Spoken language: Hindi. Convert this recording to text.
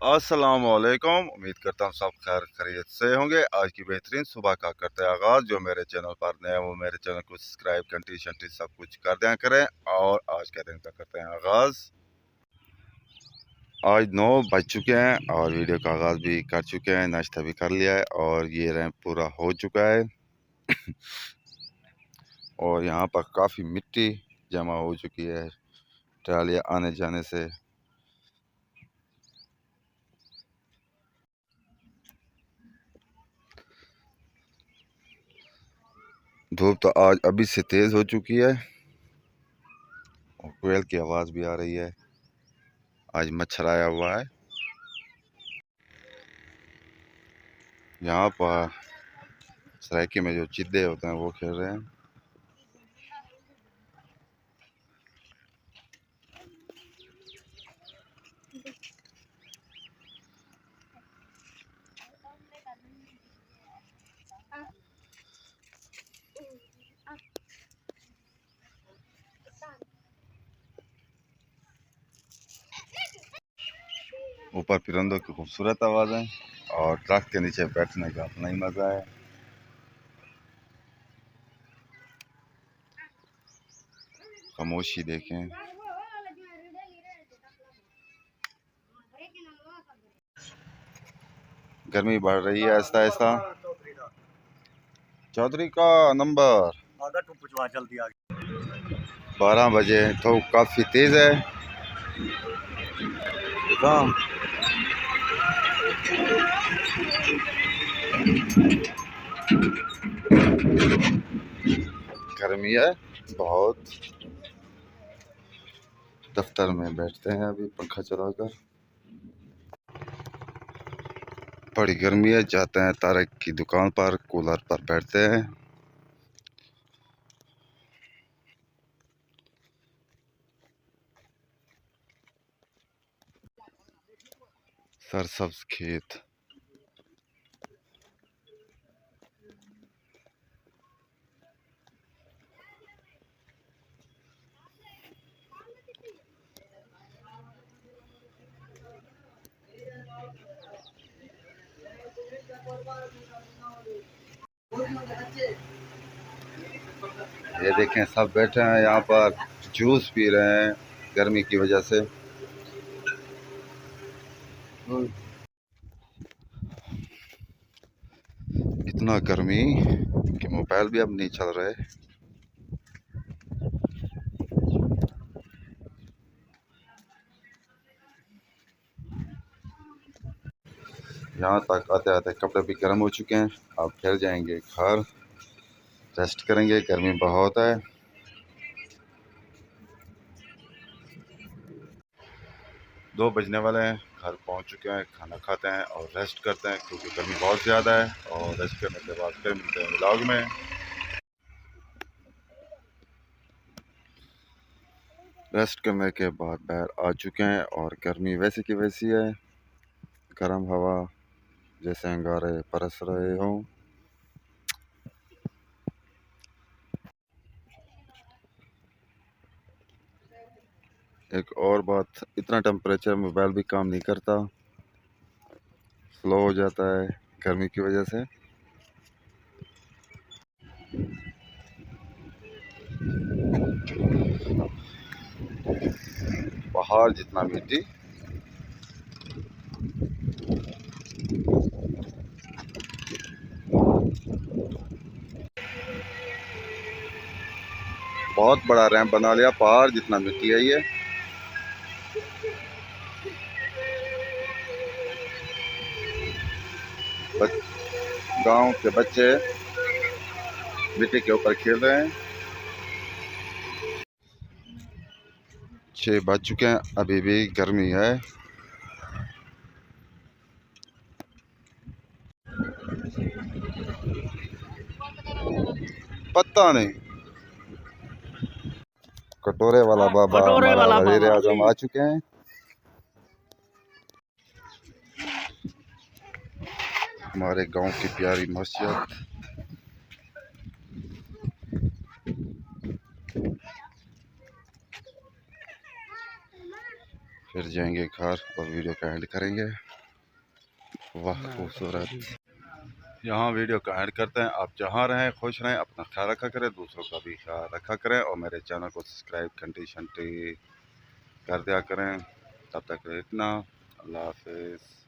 अस्सलाम वालेकुम। उम्मीद करता हूँ सब खैर खैरियत से होंगे। आज की बेहतरीन सुबह का करते हैं आगाज़। जो मेरे चैनल पर नए हैं वो मेरे चैनल को सब्सक्राइब घंटी शंटी सब कुछ कर दिया करें। और आज के दिन का करते हैं आगाज़। आज 9 बज चुके हैं और वीडियो का आगाज़ भी कर चुके हैं, नाश्ता भी कर लिया है और ये रैंप पूरा हो चुका है। और यहाँ पर काफ़ी मिट्टी जमा हो चुकी है ट्रालियाँ आने जाने से। धूप तो आज अभी से तेज़ हो चुकी है और कोयल की आवाज़ भी आ रही है। आज मच्छर आया हुआ है। यहाँ पर सराइकी में जो चिद्दे होते हैं वो खेल रहे हैं। ऊपर परिंदों की खूबसूरत आवाज़ें और ट्रक के नीचे बैठने का अपना ही मज़ा है। खामोशी देखें। गर्मी बढ़ रही है ऐसा ऐसा। चौधरी का नंबर 12 बजे तो काफ़ी तेज़ है। गर्मी है बहुत। दफ्तर में बैठते हैं अभी पंखा चलाकर। बड़ी गर्मी है, जाते हैं तारक की दुकान पर, कूलर पर बैठते हैं। सरसब्ज खेत। ये देखें सब बैठे हैं यहाँ पर जूस पी रहे हैं गर्मी की वजह से। इतना गर्मी कि मोबाइल भी अब नहीं चल रहे। यहाँ तक आते आते कपड़े भी गर्म हो चुके हैं। अब फिर जाएंगे घर, रेस्ट करेंगे, गर्मी बहुत है। 2 बजने वाले हैं, घर पहुँच चुके हैं, खाना खाते हैं और रेस्ट करते हैं क्योंकि गर्मी बहुत ज़्यादा है। और रेस्ट करने के बाद फिर मिलते हैं व्लॉग में। रेस्ट करने के बाद बाहर आ चुके हैं और गर्मी वैसी की वैसी है। गर्म हवा जैसे अंगारे बरस रहे हों। एक और बात, इतना टेम्परेचर मोबाइल भी काम नहीं करता, स्लो हो जाता है गर्मी की वजह से। पहाड़ जितना मिट्टी। बहुत बड़ा रैंप बना लिया, पहाड़ जितना मिट्टी है ये। गांव के बच्चे मिट्टी के ऊपर खेल रहे हैं। 6 बज चुके हैं, अभी भी गर्मी है। पता नहीं। कटोरे वाला बाबा हमारा वज़ीर आज़म आ चुके हैं। हमारे गांव की प्यारी मस्जिद। फिर जाएंगे घर और वीडियो का एंड करेंगे। वाह खूबसूरत। यहाँ वीडियो का एंड करते हैं। आप जहाँ रहें खुश रहें, अपना ख्याल रखा करें, दूसरों का भी ख्याल रखा करें और मेरे चैनल को सब्सक्राइब घंटी शंटी कर दिया करें। तब तक इतना, अल्लाह हाफिज़।